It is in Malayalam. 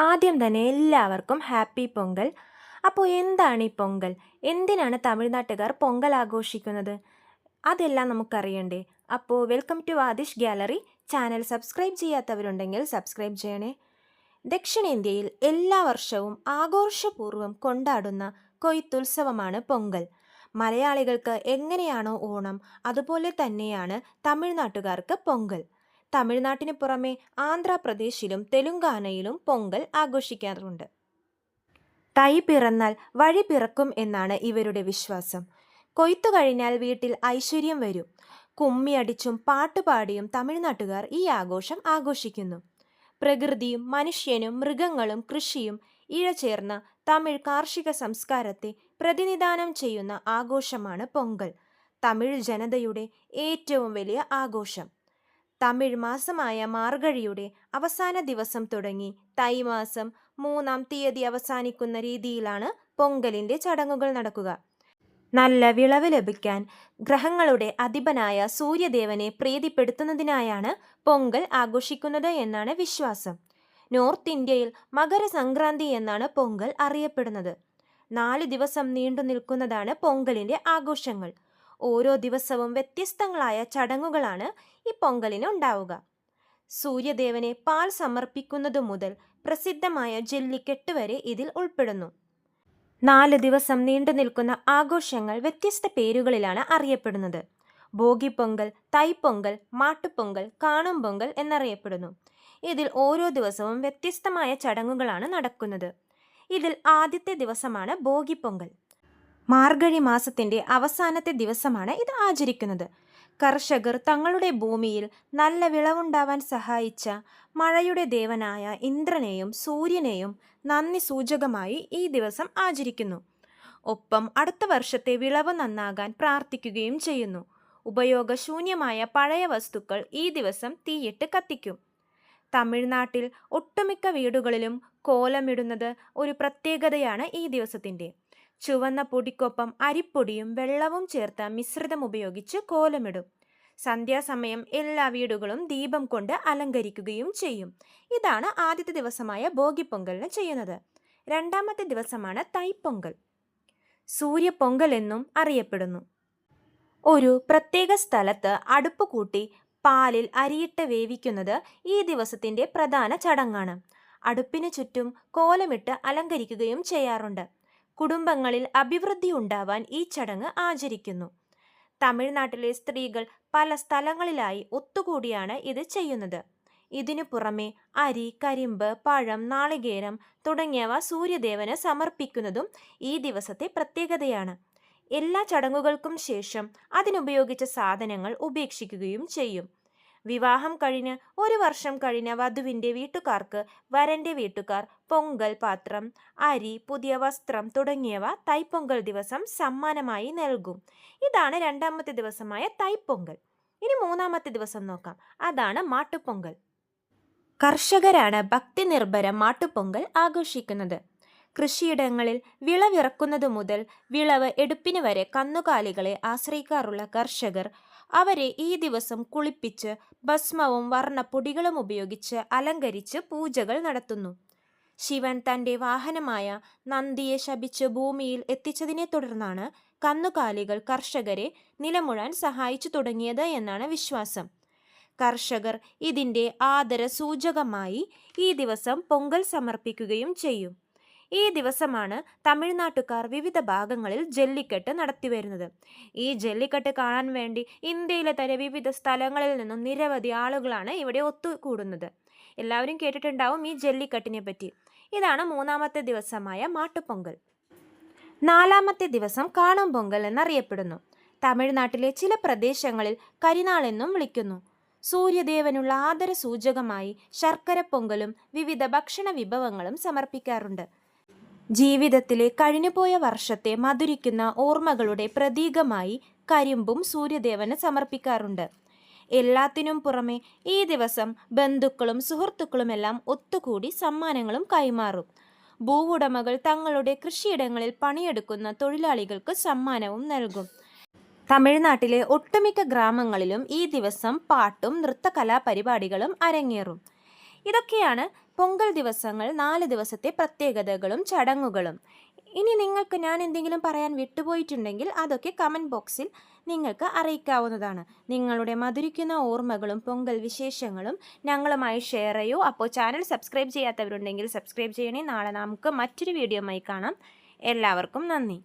ആദ്യം തന്നെ എല്ലാവർക്കും ഹാപ്പി പൊങ്കൽ. അപ്പോൾ എന്താണ് ഈ പൊങ്കൽ? എന്തിനാണ് തമിഴ്നാട്ടുകാർ പൊങ്കൽ ആഘോഷിക്കുന്നത്? അതെല്ലാം നമുക്കറിയണ്ടേ? അപ്പോൾ welcome to Adish gallery. Channel subscribe ചെയ്യാത്തവരുണ്ടെങ്കിൽ സബ്സ്ക്രൈബ് ചെയ്യണേ. ദക്ഷിണേന്ത്യയിൽ എല്ലാ വർഷവും ആഘോഷപൂർവ്വം കൊണ്ടാടുന്ന കൊയ്ത്തുത്സവമാണ് പൊങ്കൽ. മലയാളികൾക്ക് എങ്ങനെയാണോ ഓണം, അതുപോലെ തന്നെയാണ് തമിഴ്നാട്ടുകാർക്ക് പൊങ്കൽ. തമിഴ്നാട്ടിന് പുറമെ ആന്ധ്രാപ്രദേശിലും തെലുങ്കാനയിലും പൊങ്കൽ ആഘോഷിക്കാറുണ്ട്. തൈ പിറന്നാൽ വഴി പിറക്കും എന്നാണ് ഇവരുടെ വിശ്വാസം. കൊയ്ത്തു കഴിഞ്ഞാൽ വീട്ടിൽ ഐശ്വര്യം വരും. കുമ്മിയടിച്ചും പാട്ടുപാടിയും തമിഴ്നാട്ടുകാർ ഈ ആഘോഷം ആഘോഷിക്കുന്നു. പ്രകൃതിയും മനുഷ്യനും മൃഗങ്ങളും കൃഷിയും ഇഴചേർന്ന തമിഴ് കാർഷിക സംസ്കാരത്തെ പ്രതിനിധാനം ചെയ്യുന്ന ആഘോഷമാണ് പൊങ്കൽ. തമിഴ് ജനതയുടെ ഏറ്റവും വലിയ ആഘോഷം. തമിഴ് മാസമായ മാർഗഴിയുടെ അവസാന ദിവസം തുടങ്ങി തൈമാസം 3-ാം തീയതി അവസാനിക്കുന്ന രീതിയിലാണ് പൊങ്കലിൻ്റെ ചടങ്ങുകൾ നടക്കുക. നല്ല വിളവ് ലഭിക്കാൻ ഗ്രഹങ്ങളുടെ അധിപനായ സൂര്യദേവനെ പ്രീതിപ്പെടുത്തുന്നതിനായാണ് പൊങ്കൽ ആഘോഷിക്കുന്നത് എന്നാണ് വിശ്വാസം. നോർത്ത് ഇന്ത്യയിൽ മകരസംക്രാന്തി എന്നാണ് പൊങ്കൽ അറിയപ്പെടുന്നത്. 4 ദിവസം നീണ്ടു നിൽക്കുന്നതാണ് പൊങ്കലിൻ്റെ ആഘോഷങ്ങൾ. ഓരോ ദിവസവും വ്യത്യസ്തങ്ങളായ ചടങ്ങുകളാണ് ഈ പൊങ്കലിന് ഉണ്ടാവുക. സൂര്യദേവനെ പാൽ സമർപ്പിക്കുന്നതു മുതൽ പ്രസിദ്ധമായ ജല്ലിക്കെട്ട് വരെ ഇതിൽ ഉൾപ്പെടുന്നു. 4 ദിവസം നീണ്ടു നിൽക്കുന്ന ആഘോഷങ്ങൾ വ്യത്യസ്ത പേരുകളിലാണ് അറിയപ്പെടുന്നത്. ഭോഗിപ്പൊങ്കൽ, തൈപ്പൊങ്കൽ, മാട്ടുപ്പൊങ്കൽ, കാണും പൊങ്കൽ എന്നറിയപ്പെടുന്നു. ഇതിൽ ഓരോ ദിവസവും വ്യത്യസ്തമായ ചടങ്ങുകളാണ് നടക്കുന്നത്. ഇതിൽ ആദ്യത്തെ ദിവസമാണ് ഭോഗിപ്പൊങ്കൽ. മാർഗഴി മാസത്തിൻ്റെ അവസാനത്തെ ദിവസമാണ് ഇത് ആചരിക്കുന്നത്. കർഷകർ തങ്ങളുടെ ഭൂമിയിൽ നല്ല വിളവുണ്ടാവാൻ സഹായിച്ച മഴയുടെ ദേവനായ ഇന്ദ്രനെയും സൂര്യനെയും നന്ദി സൂചകമായി ഈ ദിവസം ആചരിക്കുന്നു. ഒപ്പം അടുത്ത വർഷത്തെ വിളവ് നന്നാകാൻ പ്രാർത്ഥിക്കുകയും ചെയ്യുന്നു. ഉപയോഗശൂന്യമായ പഴയ വസ്തുക്കൾ ഈ ദിവസം തീയിട്ട് കത്തിക്കും. തമിഴ്നാട്ടിൽ ഒട്ടുമിക്ക വീടുകളിലും കോലമിടുന്നത് ഒരു പ്രത്യേകതയാണ് ഈ ദിവസത്തിൻ്റെ. ചുവന്ന പൊടിക്കൊപ്പം അരിപ്പൊടിയും വെള്ളവും ചേർത്ത മിശ്രിതം ഉപയോഗിച്ച് കോലമിടും. സന്ധ്യാസമയം എല്ലാ വീടുകളും ദീപം കൊണ്ട് അലങ്കരിക്കുകയും ചെയ്യും. ഇതാണ് ആദ്യത്തെ ദിവസമായ ഭോഗിപ്പൊങ്കലിന് ചെയ്യുന്നത്. രണ്ടാമത്തെ ദിവസമാണ് തൈപ്പൊങ്കൽ. സൂര്യപ്പൊങ്കൽ എന്നും അറിയപ്പെടുന്നു. ഒരു പ്രത്യേക സ്ഥലത്ത് അടുപ്പ് കൂട്ടി പാലിൽ അരിയിട്ട് വേവിക്കുന്നത് ഈ ദിവസത്തിൻ്റെ പ്രധാന ചടങ്ങാണ്. അടുപ്പിന് ചുറ്റും കോലമിട്ട് അലങ്കരിക്കുകയും ചെയ്യാറുണ്ട്. കുടുംബങ്ങളിൽ അഭിവൃദ്ധി ഉണ്ടാവാൻ ഈ ചടങ്ങ് ആചരിക്കുന്നു. തമിഴ്നാട്ടിലെ സ്ത്രീകൾ പല സ്ഥലങ്ങളിലായി ഒത്തുകൂടിയാണ് ഇത് ചെയ്യുന്നത്. ഇതിനു പുറമെ അരി, കരിമ്പ്, പഴം, നാളികേരം തുടങ്ങിയവ സൂര്യദേവന് സമർപ്പിക്കുന്നതും ഈ ദിവസത്തെ പ്രത്യേകതയാണ്. എല്ലാ ചടങ്ങുകൾക്കും ശേഷം അതിനുപയോഗിച്ച സാധനങ്ങൾ ഉപേക്ഷിക്കുകയും ചെയ്യും. വിവാഹം കഴിഞ്ഞ് 1 വർഷം കഴിഞ്ഞ വധുവിൻ്റെ വീട്ടുകാർക്ക് വരൻ്റെ വീട്ടുകാർ പൊങ്കൽ പാത്രം, അരി, പുതിയ വസ്ത്രം തുടങ്ങിയവ തൈപ്പൊങ്കൽ ദിവസം സമ്മാനമായി നൽകും. ഇതാണ് രണ്ടാമത്തെ ദിവസമായ തൈപ്പൊങ്കൽ. ഇനി 3-ാമത്തെ ദിവസം നോക്കാം. അതാണ് മാട്ടുപ്പൊങ്കൽ. കർഷകരാണ് ഭക്തി നിർഭരം മാട്ടുപ്പൊങ്കൽ ആഘോഷിക്കുന്നത്. കൃഷിയിടങ്ങളിൽ വിളവിറക്കുന്നതു മുതൽ വിളവ് എടുപ്പിന് വരെ കന്നുകാലികളെ ആശ്രയിക്കാറുള്ള കർഷകർ അവരെ ഈ ദിവസം കുളിപ്പിച്ച് ഭസ്മവും വർണ്ണപ്പൊടികളും ഉപയോഗിച്ച് അലങ്കരിച്ച് പൂജകൾ നടത്തുന്നു. ശിവൻ തൻ്റെ വാഹനമായ നന്ദിയെ ശപിച്ച് ഭൂമിയിൽ എത്തിച്ചതിനെ തുടർന്നാണ് കന്നുകാലികൾ കർഷകരെ നിലമുഴാൻ സഹായിച്ചു തുടങ്ങിയത് എന്നാണ് വിശ്വാസം. കർഷകർ ഇതിൻ്റെ ആദര സൂചകമായി ഈ ദിവസം പൊങ്കൽ സമർപ്പിക്കുകയും ചെയ്യും. ഈ ദിവസമാണ് തമിഴ്നാട്ടുകാർ വിവിധ ഭാഗങ്ങളിൽ ജല്ലിക്കെട്ട് നടത്തിവരുന്നത്. ഈ ജല്ലിക്കെട്ട് കാണാൻ വേണ്ടി ഇന്ത്യയിലെ തന്നെ വിവിധ സ്ഥലങ്ങളിൽ നിന്നും നിരവധി ആളുകളാണ് ഇവിടെ ഒത്തുകൂടുന്നത്. എല്ലാവരും കേട്ടിട്ടുണ്ടാവും ഈ ജല്ലിക്കെട്ടിനെ പറ്റി. ഇതാണ് 3-ാമത്തെ ദിവസമായ മാട്ടുപ്പൊങ്കൽ. 4-ാമത്തെ ദിവസം കാണും പൊങ്കൽ എന്നറിയപ്പെടുന്നു. തമിഴ്നാട്ടിലെ ചില പ്രദേശങ്ങളിൽ കരിനാൾ എന്നും വിളിക്കുന്നു. സൂര്യദേവനുള്ള ആദര സൂചകമായി ശർക്കര പൊങ്കലും വിവിധ ഭക്ഷണ വിഭവങ്ങളും സമർപ്പിക്കാറുണ്ട്. ജീവിതത്തിലെ കഴിഞ്ഞുപോയ വർഷത്തെ മധുരിക്കുന്ന ഓർമ്മകളുടെ പ്രതീകമായി കരിമ്പും സൂര്യദേവന് സമർപ്പിക്കാറുണ്ട്. എല്ലാത്തിനും പുറമെ ഈ ദിവസം ബന്ധുക്കളും സുഹൃത്തുക്കളുമെല്ലാം ഒത്തുകൂടി സമ്മാനങ്ങളും കൈമാറും. ഭൂവുടമകൾ തങ്ങളുടെ കൃഷിയിടങ്ങളിൽ പണിയെടുക്കുന്ന തൊഴിലാളികൾക്ക് സമ്മാനവും നൽകും. തമിഴ്നാട്ടിലെ ഒട്ടുമിക്ക ഗ്രാമങ്ങളിലും ഈ ദിവസം പാട്ടും നൃത്തകലാപരിപാടികളും അരങ്ങേറും. ഇതൊക്കെയാണ് പൊങ്കൽ ദിവസങ്ങൾ 4 ദിവസത്തെ പ്രത്യേകതകളും ചടങ്ങുകളും. ഇനി നിങ്ങൾക്ക് ഞാൻ എന്തെങ്കിലും പറയാൻ വിട്ടുപോയിട്ടുണ്ടെങ്കിൽ അതൊക്കെ കമൻറ്റ് ബോക്സിൽ നിങ്ങൾക്ക് അറിയിക്കാവുന്നതാണ്. നിങ്ങളുടെ മധുരിക്കുന്ന ഓർമ്മകളും പൊങ്കൽ വിശേഷങ്ങളും ഞങ്ങളുമായി ഷെയർ ചെയ്യൂ. അപ്പോൾ ചാനൽ സബ്സ്ക്രൈബ് ചെയ്യാത്തവരുണ്ടെങ്കിൽ സബ്സ്ക്രൈബ് ചെയ്യണേ. നാളെ നമുക്ക് മറ്റൊരു വീഡിയോയുമായി കാണാം. എല്ലാവർക്കും നന്ദി.